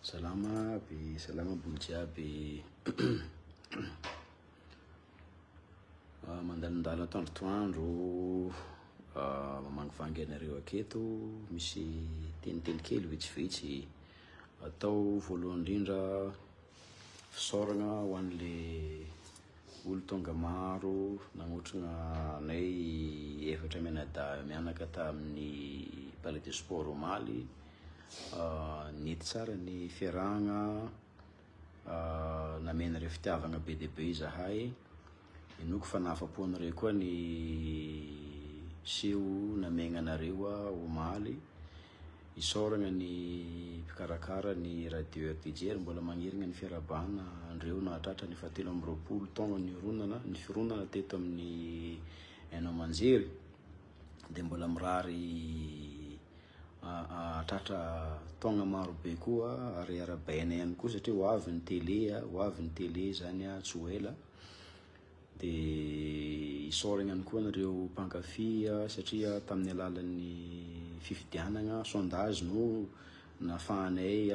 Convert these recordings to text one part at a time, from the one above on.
Salama aby, salama boly jiaby. Mandalindala atoandrotoandro mamangivangy anareo aketo, misy teniteny kely vitsivitsy atao voalohany indrindra fisaoragna ho an'le olo tonga maro nagnotrana anay efatra mianaka tamin'ny palais de sport omaly. Nety tsara ny fiarahagna, namenareo fitiavagna be dia be izahay. Inoko fanafapo anareo koa ny seo namegna anareo omaly. Isaoragna ny mpikarakara ny radio RTJ mbola magnirigna ny fiarabana andreo nahatratra ny 720 taogna ny fironana teto amin'ny Haino Amanjery, dia mbola mirary tratra taogna maro be koa ary arabaina ihany koa satria ho avy ny télé zany tsy ho ela. Dia isaoragna ihany koa nareo mpankafy satria tamin'ny alalan'ny fifidianana sondage no nahafahanay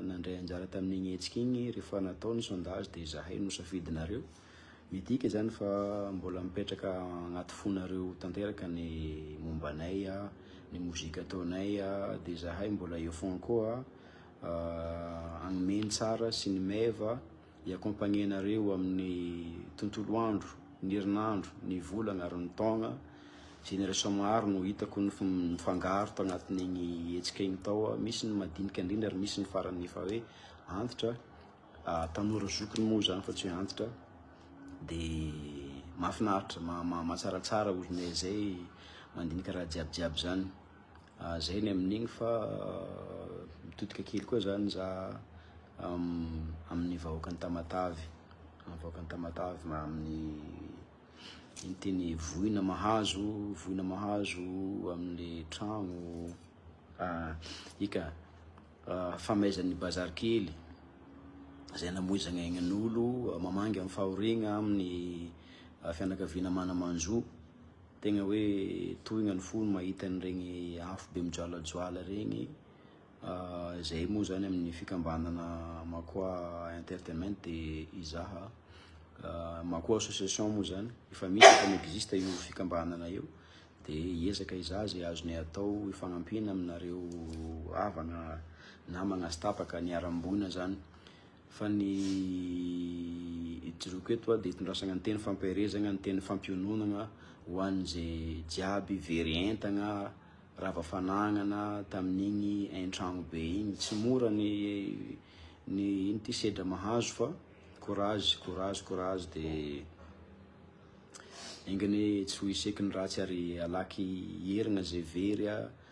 nandray anjara tamin'ny hetsika igny rehefa natao ny sondage dia zahay no safidinareo. Midika zany fa mbola mipetraka agnaty fonareo tanteraka ny mombanay, ny mozika ataonay, dia zahay mbola eo fogna koa agnomeny tsara sy ny meva i-accompagnenareo amin'ny tontolo andro, ny herinandro, ny volagna ary ny taogna. Génération maro no hitako nifangaro tao agnatin'igny hetsika igny tao, misy ny madinika indrindra ary misy ny farany fa hoe antitra, tanora zokiny moa zany fa tsy hoe antitra. Dia mahafinaritra, mahatsaratsara ozinay zay mandinika raha jiabijiaby zany. Zay ny amin'igny fa mitodika kely koa zany za amin'ny vahoakany Tamatavy, amin'ny teny voina mahazo amin'ny tragno famaizan'ny bazary kely. Zay namoizagna aignan'olo mamangy amin'ny fahoriagna amin'ny fianakaviana Manamanjo. Tegna hoe tohigna ny fo mahita an'iregny afo be mijoalajoala regny. Zay moa zany amin'ny fikambanana Makoa Entertainment dia izaha Makoa association moa zany efa misy efa existe io fikambanana io, dia hiezaka izaha zay azonay atao ifagnampiana aminareo havagna namagna sy tapaka ny aram-boina zany. Fa ny joroako eto dia itondrasagna ny teny fampiarezagna, ny teny fampiononana ho an'izay jiaby very entagna, rava-fanagnana tamin'igny hain-tragno be igny. Tsy mora ny ty sedra mahazo fa courage. Dia ingany tsy ho iseky ny ratsy ary alaky herigna zay very,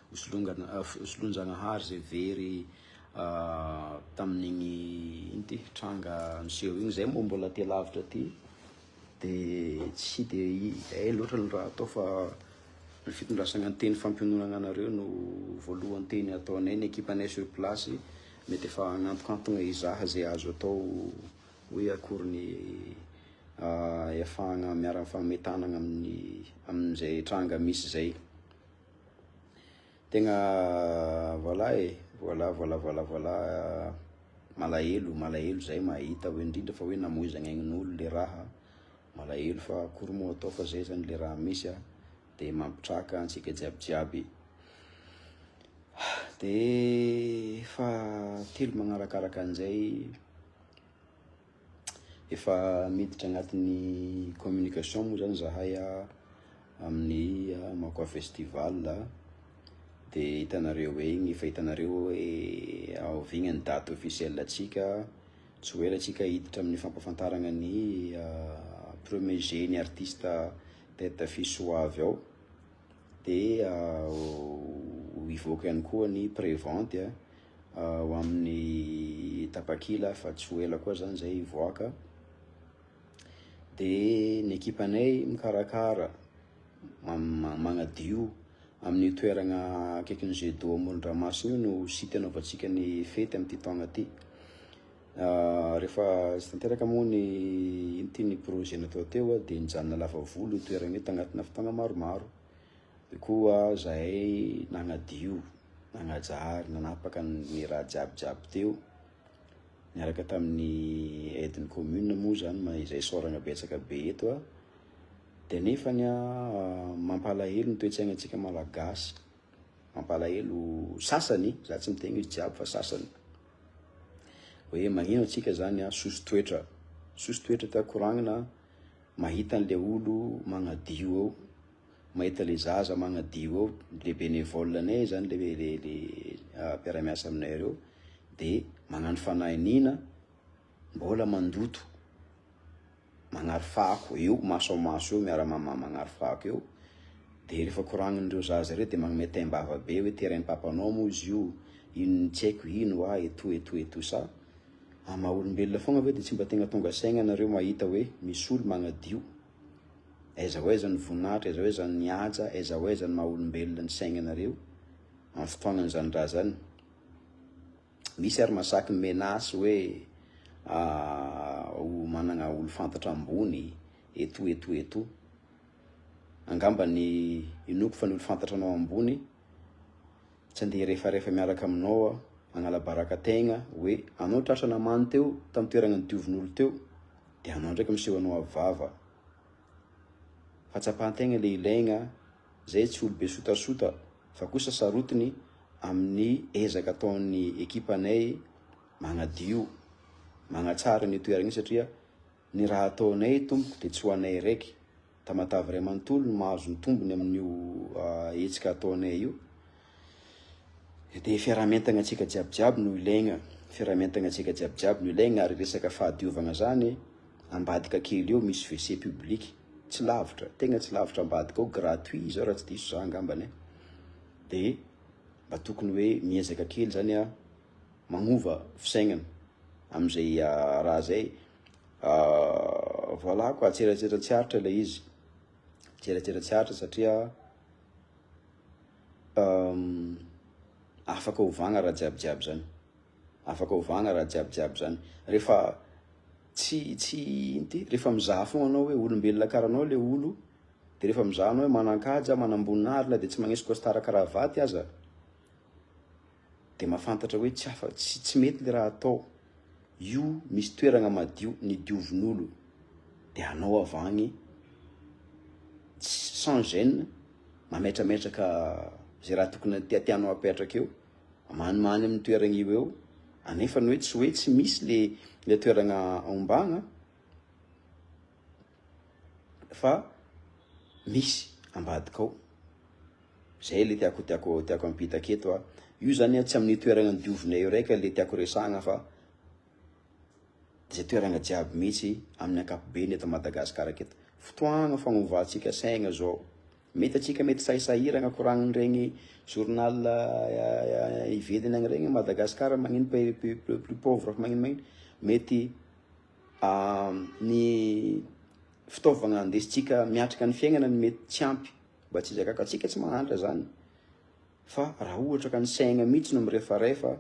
hosolon-Jagnahary zay very tamin'igny tranga niseho igny. Zay moa mbola te lavitra ty, dia tsy dia loatra ny raha atao fa ny fitondrasagna ny teny fampiononana anareo no voalohany teny ataonay ny ekipanay sur place. Mety efa agnantokantogna izaha zay azo atao hoe akory ny iafahagna miara-fametanagna amin'izay tranga misy zay. Tegna voilà malahelo zay mahita hoe indrindra fa hoe namoizagna aignan'olo le raha, malahelo fa akory moa atao fa zay zany le raha misy dia mampitraka antsika jiabijiaby. Dia fa telo magnarakaraka an'izay efa miditra agnatin'ny communication moa zany zahay amin'ny Makoa festival. Dia hitanareo igny, efa hitanareo hoe aoviagna ny date officielle atsika, tsy ho ela atsika hiditra amin'ny fampafantarana ny premier jeune artiste tête d'affiche ho avy ao. Dia hivoaka ihany koa ny pré-vente ho amin'ny Tapakila fa tsy ho ela koa zany zay hivoaka. Dia ny ekipanay mikarakara magnadio amin'ny toeragna akaikin'ny jeu d'eau amoron-dranomasina io no site anaovantsika ny fety amin'ity taogna ty. Rehefa sy tanteraka moa ny projet natao teo dia nijanona lava volo io toeragna io tagnatina fotoagna maromaro. Dia koa zahay nagnadio, nagnajary, nanapaka ny raha jiabijiaby teo. niaraka tamin'ny aidiny commune moa zany izay soragna betsaka be eto a, de nefany a mampalahelo ny toe-tsaignatsika malagasy, mampalahelo sasany, za tsy mitegny izy jiaby fa sasany, hoe magnino atsika zany a sosotoetra ta koragnina, mahita an'le olo magnadio ao, mahita le zaza magnadio ao, le bénévolenay zany le mpiara-miasa aminay reo, de magnano fanahiniana, mbola mandoto, magnary fako eo, maso maso eo, miara-mama magnary fako eo, de rehefa koragnin'ireo zaza reo de magnome taimbava be hoe terain'ny papanao mo izy io, ino tsy haiko ino eto sa maha olombelona fogna ve de tsy mba tegna tonga saigna nareo mahita hoe misy olo magnadio, aiza hoaiza ny voninahitra, aiza hoaiza ny haja, aiza hoaiza ny maha olombelona ny sainanareo amin'ny fotoagnany zany raha zany. Misy ary masaky menace hoe managna olo fantatra ambony eto, angamba ny inoko fa ny olo fantatra anao ambony tsy andeha rehefa miaraka aminao agnala baraka tegna hoe anao tratrana mano teo tamin'ny toerana ny diovin'olo teo, de anao ndraiky miseho anao avava, fa tsapahan-tegna le ilaigna, zay tsy olo be sotasota, fa kosa sarotiny amin'ny ezaka ataon'ny ekipanay magnadio, magnatsara ny toerana iny, satria ny raha ataonay tompoko de tsy ho anay raiky, Tamatavy Ray Manontolo no mahazo ny tombony amin'io hetsika ataonay io, de fiaraha-mientagna antsika jiabijiaby no ilaigna, fiaraha-mientagna antsika jiabijiaby no ilaigna, ary resaka fahadiovagna zany ambadika kely eo misy WC public, tsy lavitra, tegna tsy lavitra ambadika ao, gratuit zao raha tsy diso za angambany, de mba tokony hoe miezaka kely zany a magnova fisaignana am'izay raha zay. Voilà quoi, tseratseratsiaritra le izy, tseratseratsiaritra satria afaka ovagna raha jiabijiaby zany, afaka ovagna raha jiabijiaby zany, rehefa rehefa mizaha fogna anao hoe olombelona karaha anao le olo, de rehefa mizaha anao hoe manan-kaja, manam-boninahitra de tsy magnisy costard karavaty aza, de mahafantatra hoe tsy mety le raha atao, io misy toerana madio ny diovin'olo, de anao avagny sans gêne, mametrametraka zay raha tokony tianao apetraka eo, manimaniny amin'ny toerana io eo, anefa ny hoe tsy misy le toerana ombagna, fa misy ambadika ao, zay le tiako ampitaka eto a. Io zany tsy amin'ny toerana ny diovinay eo raika le tiako resagna, fa zay toerana jiaby mihitsy amin'ny ankapobeny eto Madagasikara aketo. Fotoagna fagnovantsika saigna zao, mety atsika mety sahisahiragna koragnin'regny journal ivediny agny regny Madagasikara magnino plus pauvre magnino, mety ny fitaovagna andesitsika miatrika ny fiaignana ny mety tsy ampy, mba tsy zakaka atsika tsy mahantra zany, fa raha ohatra ka ny saigna mihitsy no mirefarefa,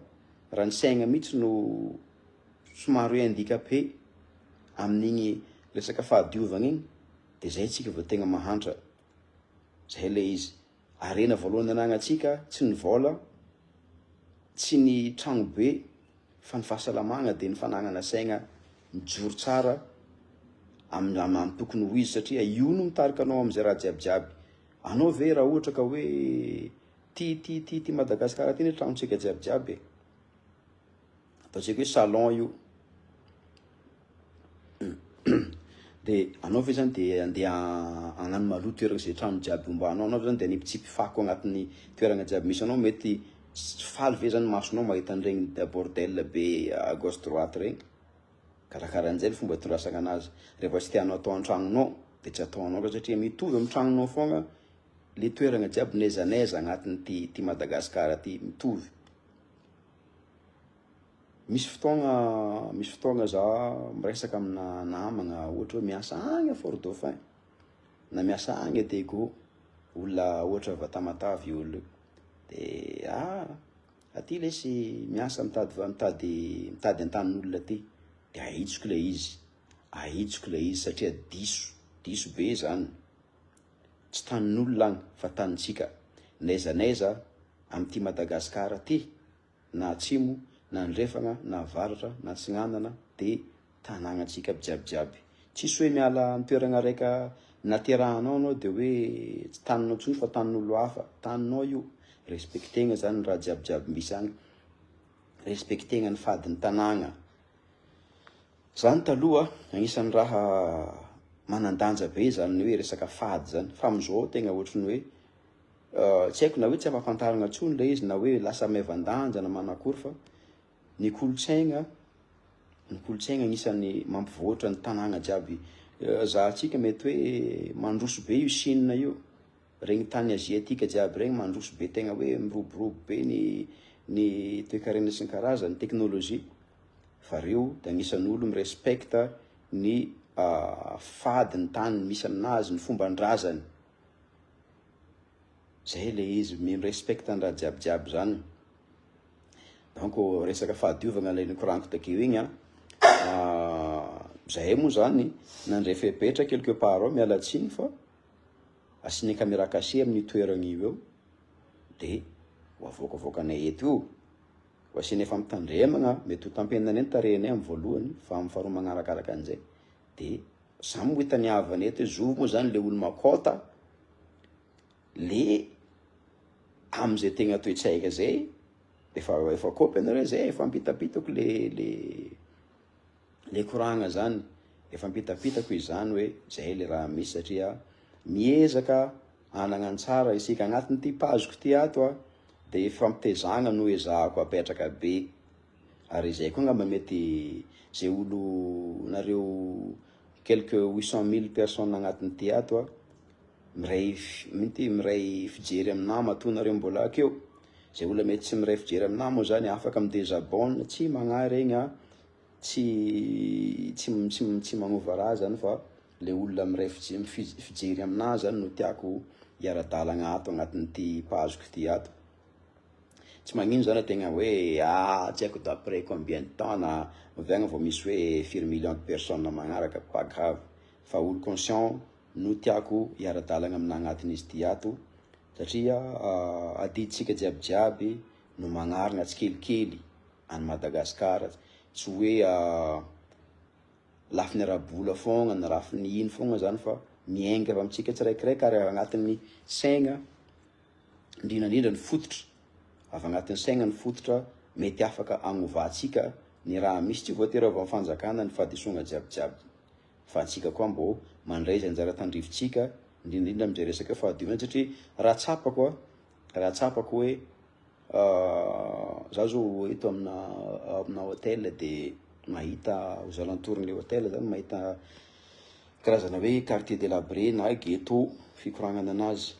raha ny saigna mihitsy no somary hoe handicapé amin'igny resaka fahadiovagna igny, de zay tsika vao tegna mahantra, zay le izy. Arena voalohany anagnatsika tsy ny vola, tsy ny tragno be, fa ny fahasalamagna de ny fanagnana saigna mijoro tsara amin'ny tokony ho izy, satria io no mitarika anao am'izay raha jiabijiaby. Anao ve raha ohatra ka hoe ty Madagasikara ty ny tragnontsika jiabijiaby, ataontsika hoe salon io, de anao ve zany de andeha agnano maloto toerana zay trano jiaby ombanao, anao zany de anipitsipy fako agnatin'ny toerana jiaby misy anao, mety faly ve zany masonao mahita an'iregny bordel be à gauche droite regny, karakaran'izay ny fomba itondrasana anazy. Rehefa tsy tianao atao an-tragnonao de tsy ataonao, satria mitovy amin'ny tragnonao fogna le toerana jiaby naizanaiza agnatin'ny ty Madagasikara ty, mitovy. Misy fotoagna za miresaka amina namagna, ohatra hoe miasa agny à Fort Dauphin, na miasa agny à Dego, olona ohatra va Tamatavy olo, de aty lesy miasa mitady antanin'olona aty, de ahitsoko le izy, satria diso be zany, tsy tanin'olona agny fa tanintsika, naizanaiza amin'ty Madagasikara ty na atsimo na ndrefagna na varatra na tsinanana de tanagnatsika jiabijiaby. Tsisy hoe miala toerana raika naterahanao anao de hoe tsy taninao tsony fa tanin'olo hafa, taninao io. Respectegna zany raha jiabijiaby misy agny, respectegna ny fadin'ny tanàgna. Zany taloha agnisan'ny raha manandanja be zany hoe resaka fady zany. Fa amizao tegna ohatrany hoe tsy haiko na hoe tsy ampafantarana tsony le izy na hoe lasa maivandanja na manakory fa ny kolotsaigna agnisan'ny mampivoatra ny tanàgna jiaby. Zahantsika mety hoe mandroso be io Chine io, regny tany aziatika jiaby regny mandroso be, tegna hoe miroborobo be ny toe-karena sy ny karazany teknôlôjia. Fa reo de agnisan'olo mirespecta ny fadiny tany misy aminazy, ny fombandrazany. Zay le izy mirespecta ny raha jiabijiaby zany. Donc resaka fahadiovagna le nikoragno takeo igny zahay moa zany nandray fepetra quelque part ao miala tsiny fa asiny caméra cachée amin'ny toerana io de ho avoakavoakanay eto io. Ho asiny efa mitandremagna mety ho tampenana eny tarehinay amin'ny voalohany fa amin'ny faharoa magnarakaraka an'izay de samy ho hitaniavana eto. Zo moa zany le olo makôta le am'izay tegna toe-tsaika zay efa kopy anareo zay efa ampitapitako le koragna zany, efa ampitapitako izany hoe zay le raha misy satria miezaka anagnan-tsara isika agnatin'ny ty pazoko ty ato de fampitezagna no ezahako apetraka be. Ary zay koa ngamba mety zay olo nareo quelque 800 000 personnes agnatin'ny ty ato miray fijery amina matoa nareo mbola akeo. Zay olo mety tsy miray fijery amina moa zany afaka amin'ny désabonne, tsy magnary egny tsy magnova raha zany fa le olona miray fijery amina zany no tiako hiara-dalagna ato agnatin'ity pazoko ty ato. Tsy magnino zany tegna hoe tsy haiko d'après combien de temps na viagna vao misy hoe firy millions de personnes magnaraka, pas grave. Fa olo conscient no tiako hiara-dalagna amina agnatin'izy ty ato satria adiditsika jiabijiaby no magnarina tsikelikely any Madagasikara. Tsy hoe lafiny arabola fogna na lafiny ino fogna zany fa miainga avy amitsika tsiraikiraiky ary agnatin'ny saigna indrindrandrindra ny fototra, avy agnatin'ny saigna ny fototra mety afaka agnovantsika ny raha misy. Tsy voatery avy amin'ny fanjakana ny fahadisoana jiabijiaby fa antsika koa mbô mandray zay anjara tandrivitsika indrindrandrindra amizay resaka fahadiovana satria raha tsapako hoe zaho zao eto amina hôtel de mahita aux alentours le hôtel zany mahita karazana hoe quartier délabré na ghetto fikoragnana anazy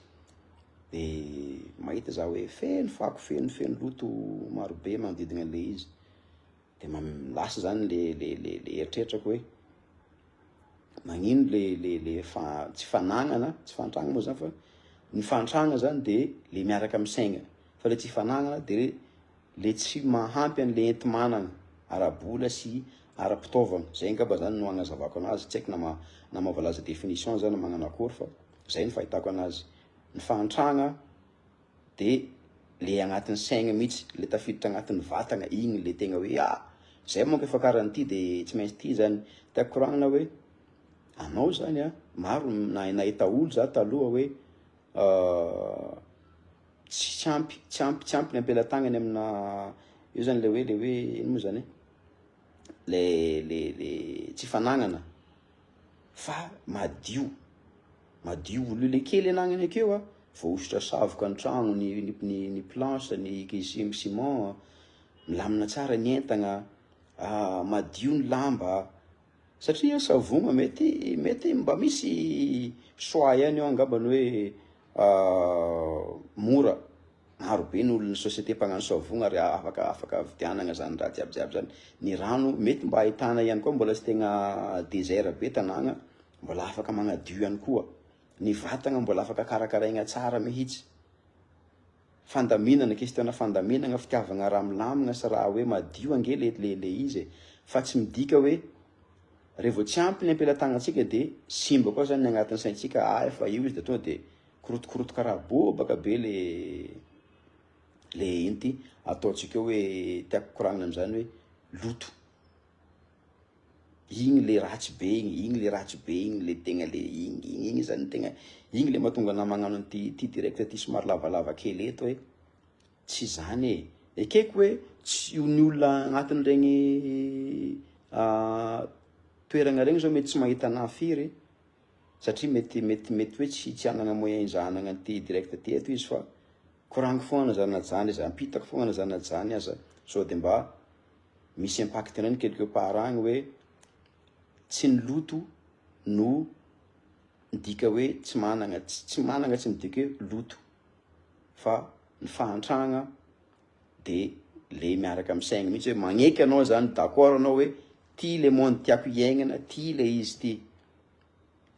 de mahita za hoe feno fako feno loto maro be manodidina le izy de lasa zany le eritreritako hoe magnino tsy fanagnana, tsy fantragna moa zany fa ny fantragna zany de le miaraka amin'ny saigna, fa le tsy fanagnana de le tsy mahampy an'le enti-manana ara-bola sy ara-pitaovana. Zay ngamba zany no agnazavako anazy, tsy haiko na mahavalaza définition zany magnano akory fa zay ny fahitako anazy. Ny fantragna de le agnatin'ny saigna mihitsy, le tafiditra agnatin'ny vatagna, igny le tegna hoe zay monka efa karan'ity de tsy maintsy ty zany. Tiako koragnina hoe anao zany maro nahita olo za taloha hoe tsy ampy ny ampelatagnany amina io zany le hoe ino moa zany le tsy fanagnana fa madio olo le kely anagnany akeo voaositra savoka ny tragno, ny planche, ny ciment, milamina tsara ny entagna, madio ny lamba satria savogna mety mba misy choix ihany eo angambany hoe mora. Maro be ny olon'ny société mpagnano savogna ary afaka vidianana zany raha jiabijiaby zany. Ny rano mety mba ahitana ihany koa, mbola tsy tegna désert be tanàgna, mbola afaka magnadio ihany koa. Ny vatagna mbola afaka karakaraigna tsara mihitsy. Fandaminana, questionna fandaminana, fitiavagna raha milamina sy raha hoe madio ange le izy, fa tsy midika hoe revo tsy ampy ny ampelatagnantsika de simba koa zany agnatin'ny saintsika efa io izy de tonga de korotokorotoka raha bobaka be le inty ataontsika hoe tiako koragnina am'zany hoe loto. Igny le ratsy be igny le ratsy be igny le tegna le igny zany tegna igny le mahatonga na magnano ty direct ty somary lavalava kely eto hoe tsy zany e. Ekeko hoe tsy ny olona agnatin'regny toerana regny zao mety tsy mahita anahy firy satria mety hoe tsy anana moyen izanagna ty direct ty eto izy fa koragno foana zanajany izy ampitako foana zanajany aza sao de mba misy impact anany quelque part agny hoe tsy ny loto no midika hoe tsy managna tsy midika hoe loto fa ny fahantragna de le miaraka amin'ny saigny mihitsy hoe magneky anao zany d'accord anao hoe ty le monde tiako hiaignana, ty le izy ty.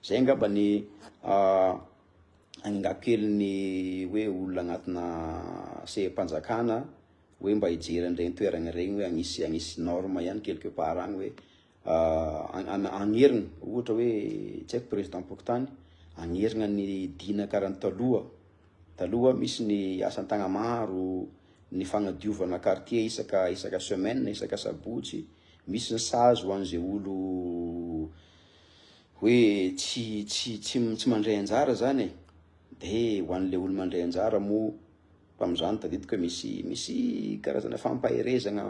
Zay angamba ny agningako kely ny hoe olona agnatina seham-panjakana hoe mba hijery an'iregny toerana regny hoe agnisy norme ihany quelque part agny hoe agnerigna ohatra hoe tsy haiko président pokotany agnerigna ny dina karany taloha misy ny asan-tagna maro, ny fagnadiovana quartier isaka semaine isaka sabotsy, misy ny sazy ho an'izay olo hoe tsy mandray anjara zany de ho an'le olo mandray anjara mo mpamizany tadidiko hoe misy karazana fampaherezana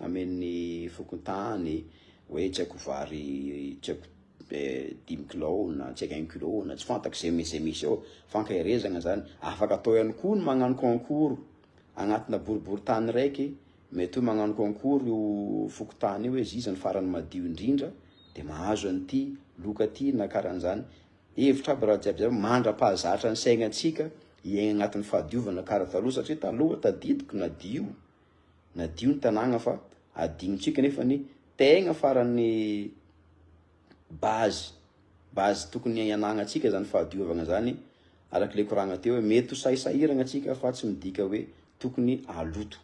amen'ny fokontany hoe tsy haiko vary tsy haiko 10 kilo na tsy haiko 1 kilo na tsy fantako zay misy ao fankaherezana zany. Afaka atao ihany koa ny magnano concours agnatina boribory tany raiky, mety hoe magnano concours io fokotany io hoe ziza ny farany madio indrindra de mahazo an'ity loka ty na karan'zany. Hevitra aby raha jiaby mandra-pahazatra ny saignatsika hiaigna agnatin'ny fahadiovana karaha taloha satria taloha tadidiko nadio ny tanàgna fa adinontsika nefa ny tegna farany base tokony ianagnatsika zany fahadiovana zany araka le koragna teo hoe mety ho sahisahirana atsika fa tsy midika hoe tokony aloto.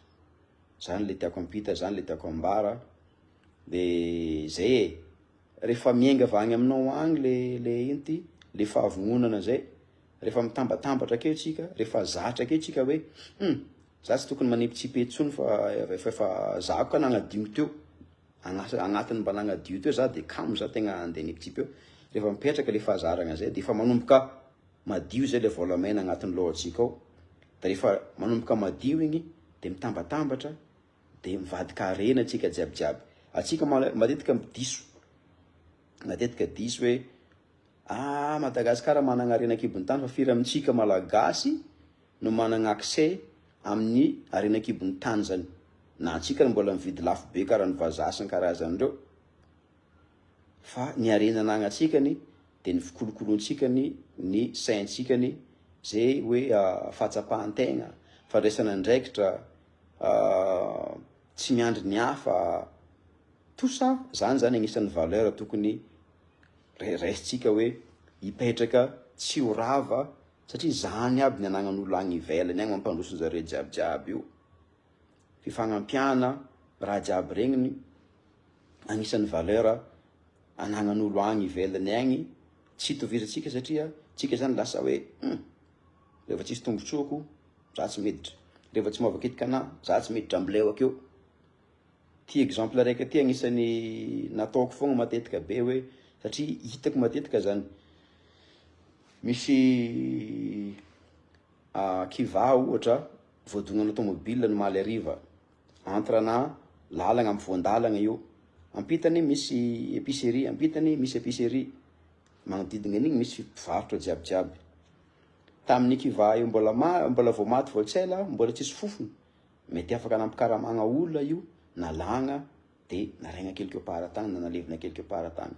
Zany le tiako ampita, zany le tiako ambara. De zay rehefa miainga avy agny aminao agny le inty le fahavononana zay rehefa mitambatambatra akeo tsika, rehefa zatra akeo tsika hoe za tsy tokony manipitsipy etsony fa zako ka nagnadio teo agnatiny mba nagnadio teo za de kamo za tegna andeha nipitsipy eo. Rehefa mipetraka le fahazarana zay de efa manomboka madio zay le volamena agnatin'ny lohatsika ao. De rehefa manomboka madio igny de mitambatambatra de mivadika harena atsika jiabijiaby. Atsika matetika diso hoe Madagasikara manana harena kibon'ny tany fa firy amintsika malagasy no manana accès amin'ny harena kibon'ny tany zany. Na antsika mbola mividy lafo be karaha ny vazaha sy ny karazan'ireo fa ny harena ananatsikany de ny fikolokoloantsika ny saintsikany zay hoe fahatsapahan-tegna, fandraisana andraikitra, tsy miandry ny hafa, tout ça zany agnisan'ny valeur tokony raisitsika hoe hipetraka tsy ho rava satria zany aby ny anagnan'olo agny ivelany agny mampandroso zareo jiabijiaby io. Fifagnampiana raha jiaby regny agnisan'ny valeur anagnan'olo agny ivelany agny tsy itovizatsika satria tsika zany lasa hoe rehefa tsisy tombotsoko za tsy miditra, rehefa tsy mavakitika ana za tsy miditra ambileo akeo. Ty exemple raiky ty agnisan'ny nataoko fogna matetika be hoe satria hitako matetika zany misy kivà ohatra voadonana tomobile no maly ariva entre ana lalagna amin'ny voandalagna io, ampitany misy épicerie magnodidina an'igny misy mpivarotra jiabijiaby. Tamin'ny kivà io mbola vao maty voatsela, mbola tsisy fofony, mety afaka nampikaramagna olona io na lagna de naraigna quelque part tagny na nalevina quelque part tagny.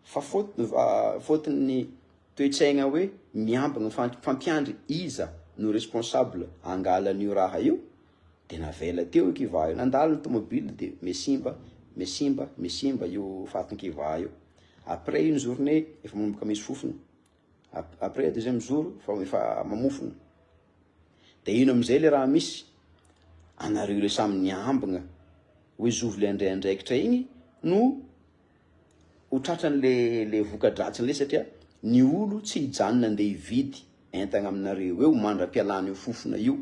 Fa fôtiny toe-tsaigna hoe miambagna fampiandry iza no responsable angalan'io raha io de navela teo io kivà io, nandalo ny tomobile de mesimba io fatin'ny kivà io. Après une journée efa manomboka misy fofony, après deuxième jour efa mamofona. De ino amizay le raha misy anareo le samy niambagna hoe zovy le andraikidraikitra igny no ho tratran'le voka-dratsiny le satria ny olo tsy hijanona andeha hividy entagna aminareo eo mandra-pialana io fofona io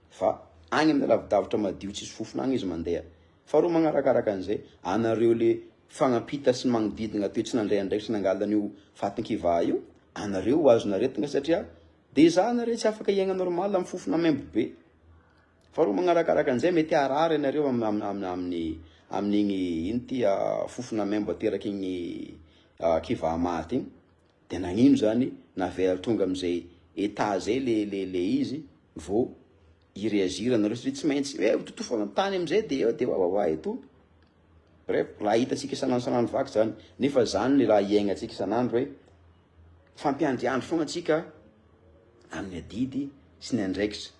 fa agny amin'ny lavidavitra madio tsisy fofona agny izy mandeha. Faharoa magnarakaraka an'izay, anareo le fagnampita sy magnodidina toetsin'andray andraikitra nangalan'io fatan-kivà io, anareo azonaretina satria deja anareo tsy afaka iaigna normal amin'ny fofona membo be. Faharoa magnarakaraka an'izay, mety harary anareo amin'igny ino ty fofona membo ateraky igny kivà maty igny. De nagnino zany navela tonga am'izay état zay le izy vao ireagir anareo satria tsy maintsy totofana amin'ny tany am'izay de wa eto. Bref, raha hitantsika isan'andro vaky zany, nefa zany le raha iaignatsika isan'andro hoe fampiandriandro fogna antsika amin'ny adidy sy ny andraikitra.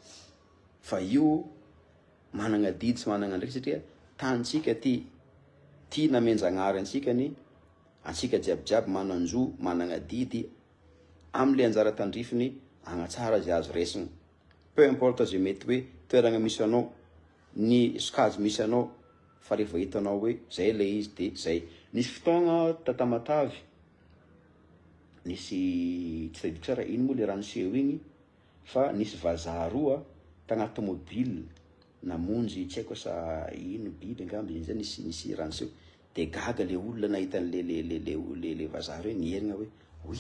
Fa io managna didy sy managna andraikitra satria tanitsika ty namenjanary antsikany, antsika jiabijiaby manan-jo managna didy am'le anjara tandrifiny agnatsara zay azo resina. Peu importe zay mety hoe toeragna misy anao, ny sokajy misy anao, fa rehefa hitanao hoe zay le izy de zay. Nisy fotoagna Tamatavy, nisy tsy tadidiko tsara ino moa le raha niseho igny, fa nisy vazaha roa tagnaty tomobile namonjy tsy haiko sa ino biby angamba zay nisy raha niseho. De gaga le olona nahita le vazaha reo nierigna hoe oy,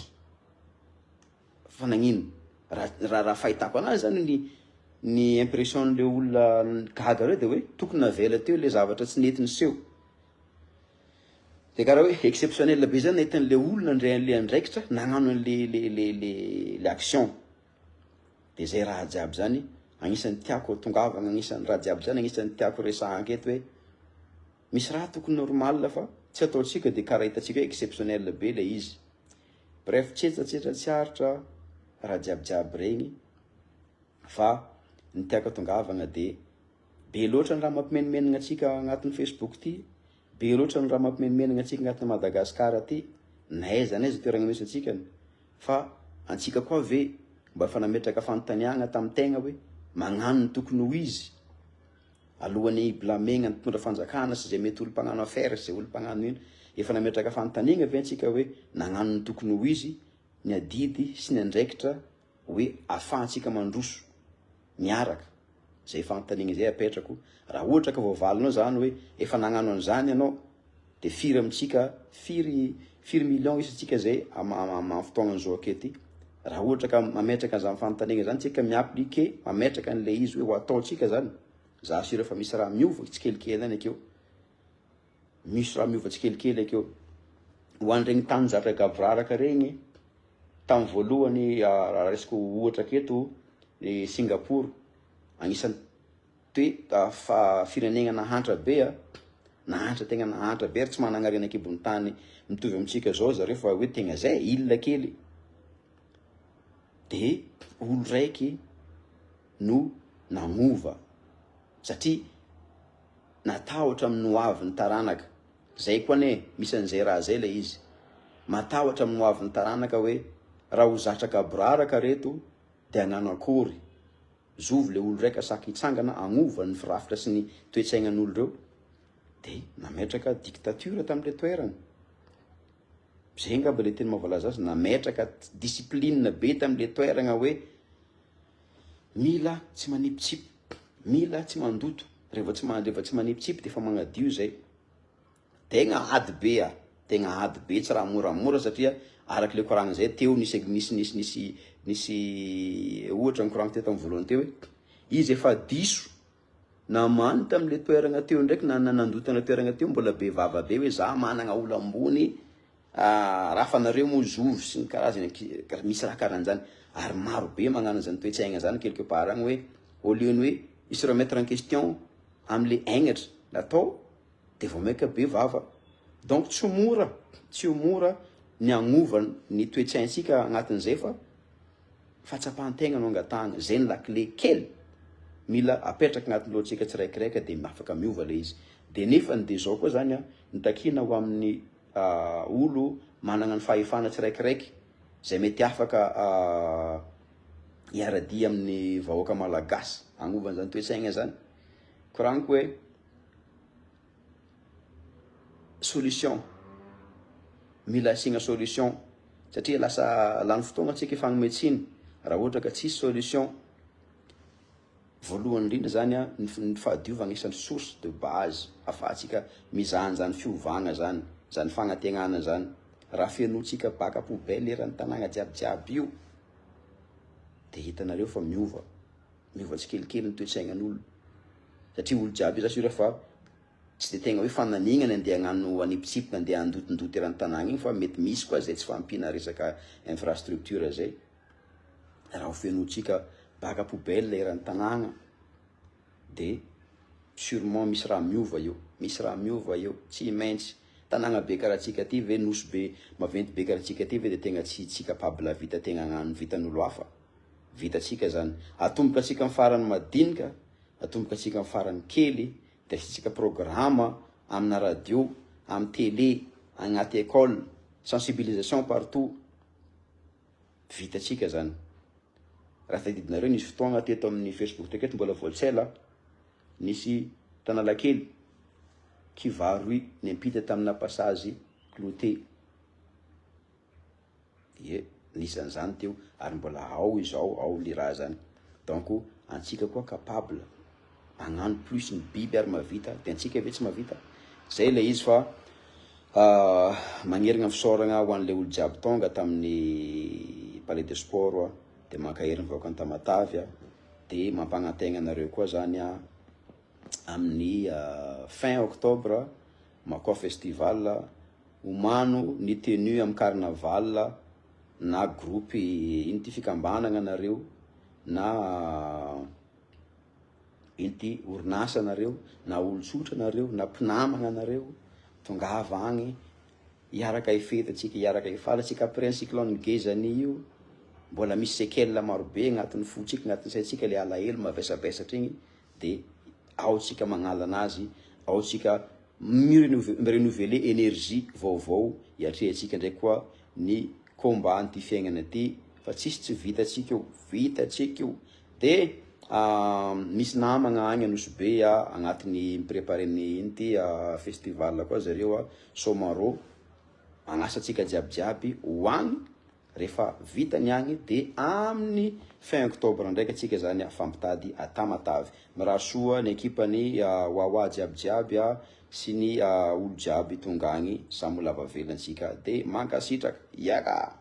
fa nagnino raha fahitako anazy zany ny impression le olona gaga reo de hoe tokony navela teo le zavatra tsy nety niseho. De karaha hoe exceptionnel be zany nahitan'le olona le andraikitra nagnano le action. De zay raha jiaby zany agnisan'ny tiako tongavana, agnisan'ny raha jiaby zany agnisan'ny tiako resahana eto hoe misy raha tokony normal fa tsy ataontsika de karaha hitantsika hoe exceptionnel be le izy. Bref, tsetsatsetsra tsy haritra raha jiabijiaby regny, fa ny tiako tongavana de be loatra ny raha mampimenemenana antsika agnatin'ny Facebook ty, be loatra ny raha mampimenemenana antsika agnatin'ny Madagasikara ty, naiza toerana misy antsika, fa antsika koa ve mba fa nametraka fanontaniana tamin-tegna hoe magnano ny tokony ho izy alohan'ny blamegna ny mpitondra fanjakana sy zay mety olo-mpagnano affaire sy zay olo-mpagnano ino, efa nametraka fanontaniana ve antsika hoe nagnano ny tokony ho izy ny adidy sy ny andraikitra hoe ahafahantsika mandroso miaraka. Zay fanontaniana zay apetrako. Raha ohatra ka voavalinao zany hoe efa nagnano an'izany ianao de firy amitsika, firy million isatsika zay amin'ny fotoagnan'izao akety. Raha ohatra ka mametraka an'izany fanontaniana zany tsika mi-appliquer, mametraka an'le izy hoe ho ataontsika zany, za assurer fa misy raha miova tsikelikely any akeo, misy raha miova tsikelikely akeo. Ho an'iregny tany zatra gavraraka regny tamin'ny voalohany, raha resiko ohatra aketo Singapour, agnisan'ny firenena nahantra be, nahantra tegna nahantra be, tsy manana rena akibon'ny tany mitovy amintsika zao zareo fa hoe tegna zay ila kely. De olo raiky no nagnova satria natahotra amin'ny hoavin'ny taranaka. Zay koa ne misy an'izay raha zay le izy, matahotra amin'ny hoavin'ny taranaka hoe raha ho zatra gabraraka reto de agnano akory. Zovy le olo raika saky hitsangana agnova ny firafitra sy ny toe-tsainan'olo reo, de nametraka dictature tamin'le toerana. Zay ngamba le teny mahavalaza azy, nametraka discipline be tamin'le toerana hoe mila tsy manipitsipi, mila tsy mandoto, rehefa tsy manipitsipi de fa magnadio zay. Tegna ady be tsy raha moramora satria araky le koragna zay teo nisy ohatra ny koragna teo tamin'ny voalohany teo hoe izy efa diso namany tamin'le toerana teo ndraiky nandotana toerana teo mbola be vava be hoe za managna olo ambony, raha fa nareo mo zovy sy ny karazany misy raha karahan'zany. Ary maro be magnano zany toe-tsaigna zany quelque part agny hoe au lieu ny hoe ils se remettre en question am'le aignatra natao de vao maika be vava. Donc tsy mora ny agnova ny toe-tsaintsika agnatin'izay fa fatsapahan-tegna no angatahana. Zay ny lakile kely mila apetraka agnatin'ny lohantsika tsiraikiraiky de afaka miova le izy. De nefany de zao koa zany nitakina ho amin'ny olo managna ny fahefana tsiraikiraiky zay mety afaka hiaradia amin'ny vahoaka malagasy agnova an'izany toe-tsaigna zany. Koragniko hoe solution, mila asiagna solution satria lasa lany fotoagna antsika hifagnome tsiny raha ohatra ka tsisy solution voalohany indrindra zany ny fahadiovana isan'ny source de base afahantsika mizahanjany fiovagna zany fagnatenana zany. Raha fenotsika baka poubelle eran'ny tanàna jiabijiaby io de hitanareo fa miova tsikelikely ny toe-tsainan'olo, satria olo jiaby zasy rehefa tsy de tegna hoe fananingana andeha hagnano anipitsipi na andeha andotondoty eran'ny tanàna igny, fa mety misy koa zay tsy fampina resaka infrastructure zay. Raha fenotsika baka poubelle eran'ny tanàna de sûrement misy raha miova eo, tsy maintsy tanàna be karaha tsika ty ve, nosy be maventy be karaha tsika ty ve de tegna tsy capable vita tegna hagnano vitan'olo hafa. Vitatsika zany, atomboka atsika amin'ny farany madinika, atomboka atsika amin'ny farany kely, de asitsika programme amina radio, amin'ny télé, agnaty école, sensibilisation partout, vitatsika zany. Raha tadidinareo nisy fotoagna teto amin'ny Facebook teketo mbola voatsela, nisy Tanalakely kivà roy niampita tamina passage clouté. Nisy an'izany teo ary mbola ao izao, ao le raha zany. Donc antsika koa capable hagnano plus ny biby ary mavita, de antsika ve tsy mavita? Zay le izy fa magnerigna fisaoragna ho an'le olo jiaby tonga tamin'ny palais de sport de mankaherigny vaoaka Tamatavy de mampagnantegna anareo koa zany amin'ny fin octobre Makao festival omano ny tenue amin'ny carnaval na groupe ino ty fikambanana anareo na ino ty orinasa anareo na olon-tsotra anareo na mpinamagna anareo, tongava agny hiaraka ifetatsika, hiaraka ifalatsika après un cyclone gezany io. Mbola misy séquelle marobe agnatin'ny fotsika, agnatin'ny saitsika le alahelo mavesabesatra igny, de ao tsika magnala anazy, ao tsika mirenouveler énergie vaovao hiatrehantsika ndraiky koa ny combat ty fiaignana ty, fa tsisy tsy vitatsika io. De misy namagna agny Anosy-Be agnatin'ny préparé ny ino ty festival koa zareo Somaro, magnasatsika jiabijiaby hoagny rehefa vitany agny, de amin'ny fin octobre ndraiky atsika zany fampitady Tamatavy. Mirahasoa ny ekipany Wawa jiabijiaby sy ny olo jiaby tonga agny, samy lava velantsika de mankasitraka, yaka.